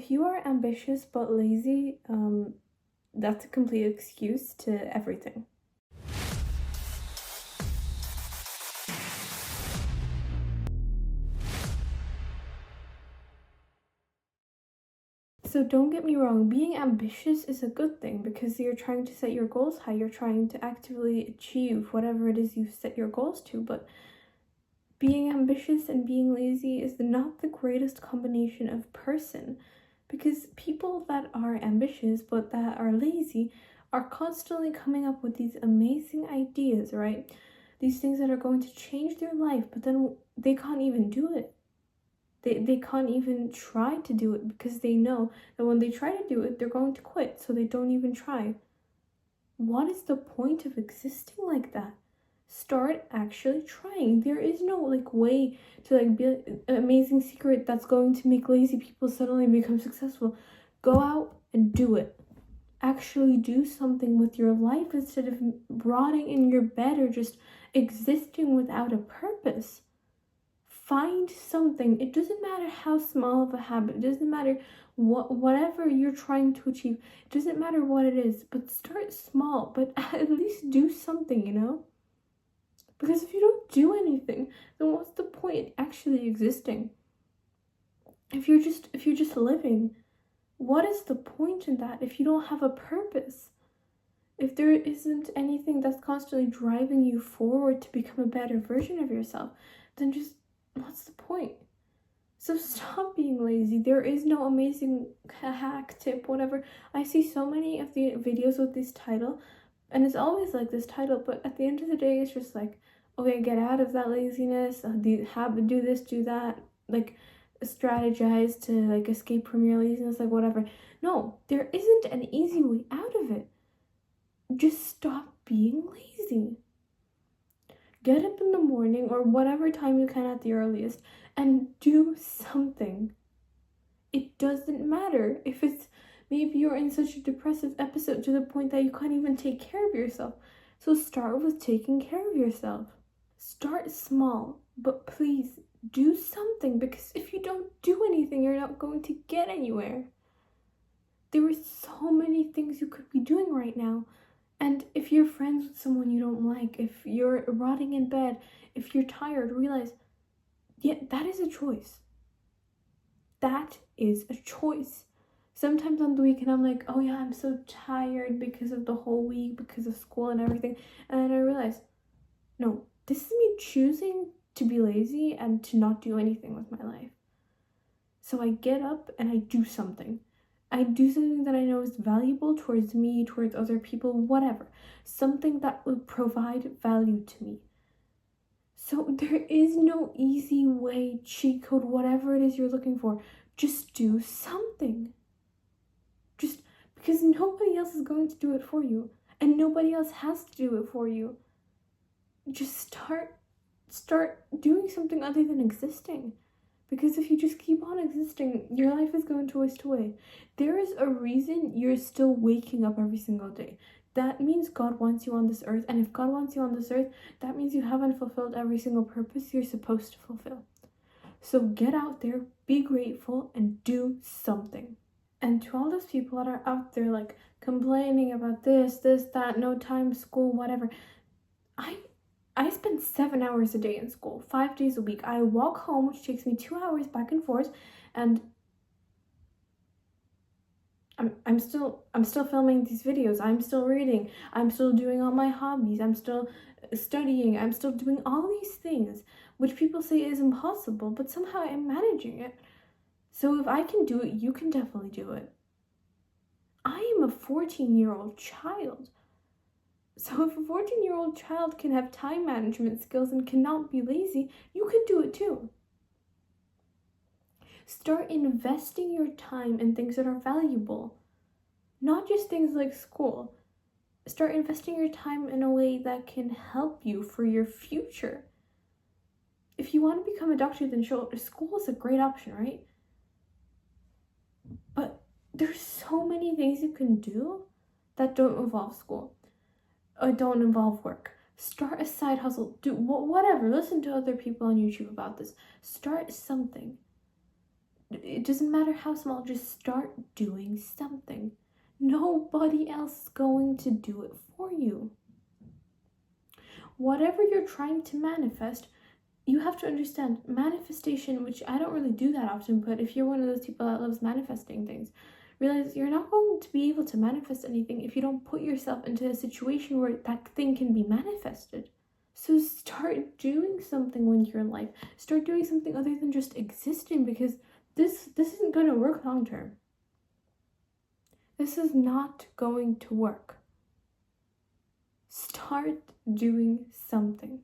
if you are ambitious but lazy, that's a complete excuse to everything. So don't get me wrong, being ambitious is a good thing because you're trying to set your goals high, you're trying to actively achieve whatever it is you've set your goals to, but being ambitious and being lazy is not the greatest combination of person, because people that are ambitious but that are lazy are constantly coming up with these amazing ideas, right? These things that are going to change their life, but then they can't even do it. They can't even try to do it because they know that when they try to do it, they're going to quit, so they don't even try. What is the point of existing like that? Start actually trying. There is no way to be an amazing secret that's going to make lazy people suddenly become successful. Go out and do it. Actually do something with your life instead of rotting in your bed or just existing without a purpose. Find something. It doesn't matter how small of a habit. It doesn't matter whatever you're trying to achieve. It doesn't matter what it is, but start small, but at least do something. Because if you don't do anything, then what's the point actually existing? If you're just living, what is the point in that if you don't have a purpose? If there isn't anything that's constantly driving you forward to become a better version of yourself, then just what's the point? So stop being lazy. There is no amazing hack, tip, whatever. I see so many of the videos with this title, and it's always like this title, but at the end of the day, it's just like, okay, get out of that laziness, do this, do that, strategize to escape from your laziness, whatever. No, there isn't an easy way out of it. Just stop being lazy. Get up in the morning or whatever time you can at the earliest and do something. It doesn't matter if it's maybe you're in such a depressive episode to the point that you can't even take care of yourself. So start with taking care of yourself. Start small, but please do something, because if you don't do anything, you're not going to get anywhere. There are so many things you could be doing right now. And if you're friends with someone you don't like, if you're rotting in bed, if you're tired, realize, yeah, that is a choice. That is a choice. Sometimes on the weekend, I'm like, oh yeah, I'm so tired because of the whole week, because of school and everything. And then I realize, no, this is me choosing to be lazy and to not do anything with my life. So I get up and I do something. I do something that I know is valuable towards me, towards other people, whatever. Something that will provide value to me. So there is no easy way, cheat code, whatever it is you're looking for. Just do something. Just because nobody else is going to do it for you. And nobody else has to do it for you. Just start doing something other than existing. Because if you just keep on existing, your life is going to waste away. There is a reason you're still waking up every single day. That means God wants you on this earth. And if God wants you on this earth, that means you haven't fulfilled every single purpose you're supposed to fulfill. So get out there, be grateful, and do something. And to all those people that are out there complaining about this, that, no time, school, whatever. I spend 7 hours a day in school, 5 days a week. I walk home, which takes me 2 hours back and forth, and I'm still filming these videos. I'm still reading. I'm still doing all my hobbies. I'm still studying. I'm still doing all these things, which people say is impossible, but somehow I'm managing it. So if I can do it, you can definitely do it. I am a 14-year-old child. So if a 14-year-old child can have time management skills and cannot be lazy, you can do it too. Start investing your time in things that are valuable. Not just things like school. Start investing your time in a way that can help you for your future. If you want to become a doctor, then school is a great option, right? But there's so many things you can do that don't involve school. Or don't involve work. Start a side hustle. Do whatever. Listen to other people on YouTube about this. Start something. It doesn't matter how small, just start doing something. Nobody else is going to do it for you. Whatever you're trying to manifest, you have to understand manifestation, which I don't really do that often, but if you're one of those people that loves manifesting things, realize you're not going to be able to manifest anything if you don't put yourself into a situation where that thing can be manifested. So start doing something when you're in life. Start doing something other than just existing, because this isn't going to work long term. This is not going to work. Start doing something.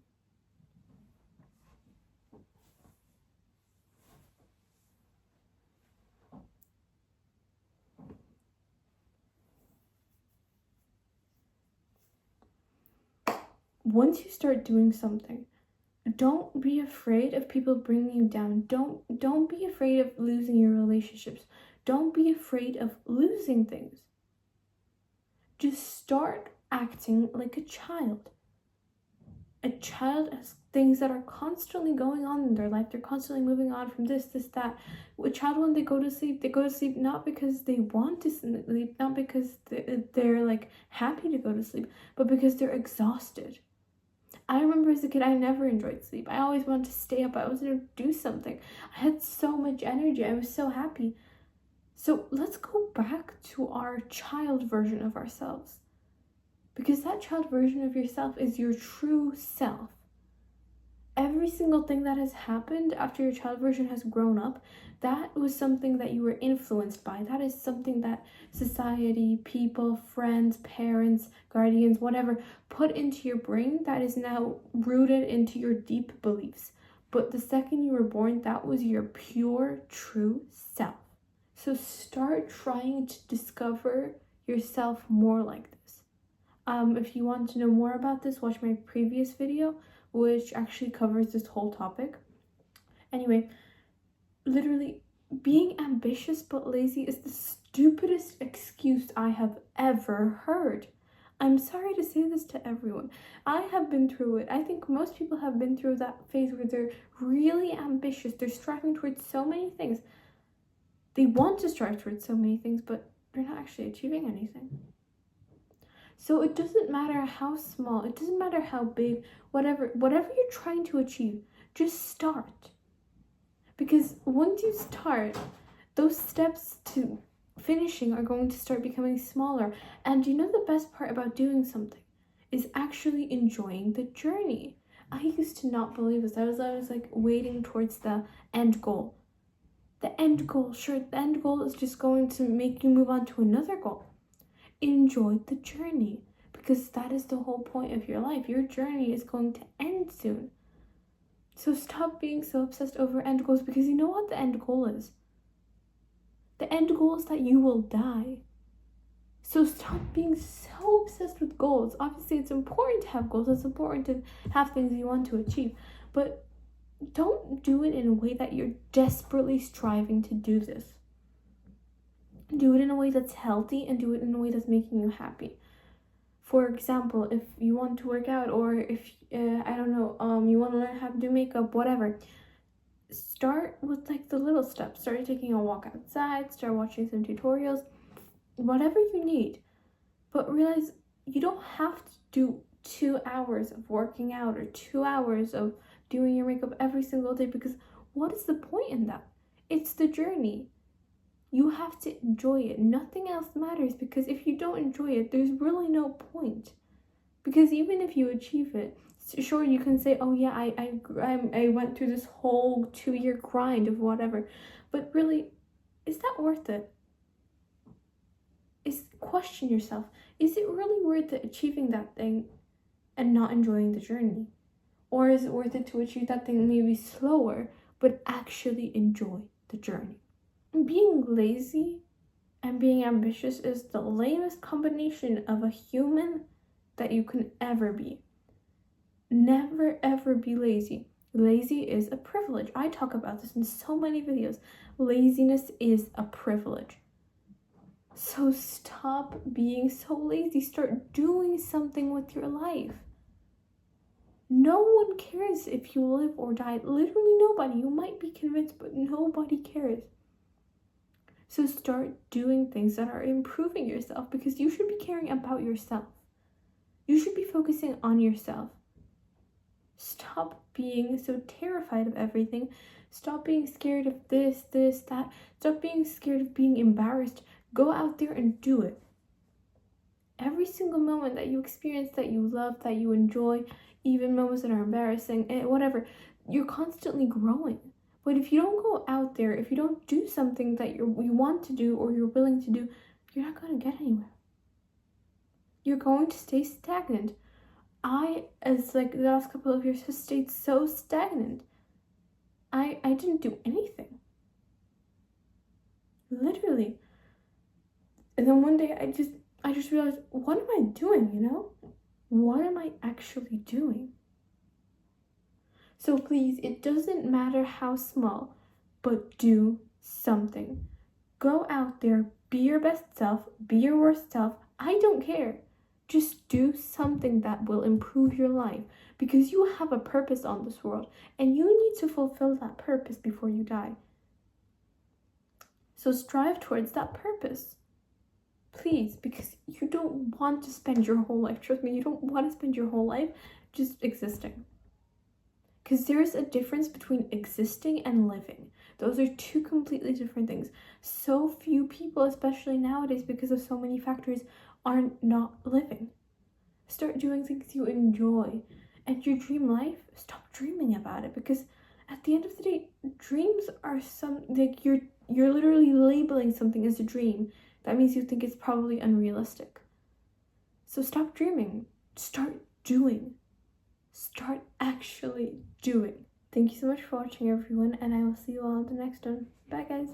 Once you start doing something, don't be afraid of people bringing you down. Don't be afraid of losing your relationships. Don't be afraid of losing things. Just start acting like a child. A child has things that are constantly going on in their life. They're constantly moving on from this, that. A child, when they go to sleep not because they want to sleep, not because they're like happy to go to sleep, but because they're exhausted. I remember as a kid, I never enjoyed sleep. I always wanted to stay up. I wanted to do something. I had so much energy. I was so happy. So let's go back to our child version of ourselves. Because that child version of yourself is your true self. Every single thing that has happened after your child version has grown up, that was something that you were influenced by. That is something that society, people, friends, parents, guardians, whatever, put into your brain that is now rooted into your deep beliefs. But the second you were born, that was your pure, true self. So start trying to discover yourself more like this. If you want to know more about this, watch my previous video, which actually covers this whole topic. Anyway, literally, being ambitious but lazy is the stupidest excuse I have ever heard. I'm sorry to say this to everyone. I have been through it. I think most people have been through that phase where they're really ambitious. They're striving towards so many things. They want to strive towards so many things, but they're not actually achieving anything. So it doesn't matter how small, it doesn't matter how big, whatever you're trying to achieve, just start. Because once you start, those steps to finishing are going to start becoming smaller. And you know the best part about doing something is actually enjoying the journey. I used to not believe this. I was like waiting towards the end goal. The end goal, sure, the end goal is just going to make you move on to another goal. Enjoy the journey, because that is the whole point of your life. Your journey is going to end soon. So stop being so obsessed over end goals, because you know what the end goal is? The end goal is that you will die. So stop being so obsessed with goals. Obviously, it's important to have goals. It's important to have things you want to achieve. But don't do it in a way that you're desperately striving to do this. Do it in a way that's healthy, and do it in a way that's making you happy. For example, if you want to work out, or if you want to learn how to do makeup, whatever, start with like the little steps. Start taking a walk outside, start watching some tutorials, whatever you need. But realize you don't have to do 2 hours of working out or 2 hours of doing your makeup every single day, because what is the point in that? It's the journey. You have to enjoy it. Nothing else matters, because if you don't enjoy it, there's really no point. Because even if you achieve it, sure, you can say, oh yeah, I went through this whole 2-year grind of whatever, but really, is that worth it? Question yourself, is it really worth it achieving that thing and not enjoying the journey? Or is it worth it to achieve that thing maybe slower, but actually enjoy the journey? Being lazy and being ambitious is the lamest combination of a human that you can ever be. Never ever be lazy. Lazy is a privilege. I talk about this in so many videos. Laziness is a privilege. So stop being so lazy. Start doing something with your life. No one cares if you live or die. Literally nobody. You might be convinced, but nobody cares. So start doing things that are improving yourself, because you should be caring about yourself. You should be focusing on yourself. Stop being so terrified of everything. Stop being scared of this, that. Stop being scared of being embarrassed. Go out there and do it. Every single moment that you experience, that you love, that you enjoy, even moments that are embarrassing, whatever, you're constantly growing. But if you don't go out there, if you don't do something that you want to do or you're willing to do, you're not going to get anywhere. You're going to stay stagnant. As the last couple of years, have stayed so stagnant. I didn't do anything. Literally. And then one day I just realized, what am I doing, What am I actually doing? So please, it doesn't matter how small, but do something. Go out there, be your best self, be your worst self. I don't care. Just do something that will improve your life, because you have a purpose on this world and you need to fulfill that purpose before you die. So strive towards that purpose. Please, because you don't want to spend your whole life, trust me, you don't want to spend your whole life just existing. Because there's a difference between existing and living. Those are two completely different things. So few people, especially nowadays, because of so many factors, are not living. Start doing things you enjoy. And your dream life, stop dreaming about it. Because at the end of the day, dreams are you're literally labeling something as a dream. That means you think it's probably unrealistic. So stop dreaming. Start doing. Start actually doing. Thank you so much for watching, everyone, and I will see you all in the next one. Bye, guys.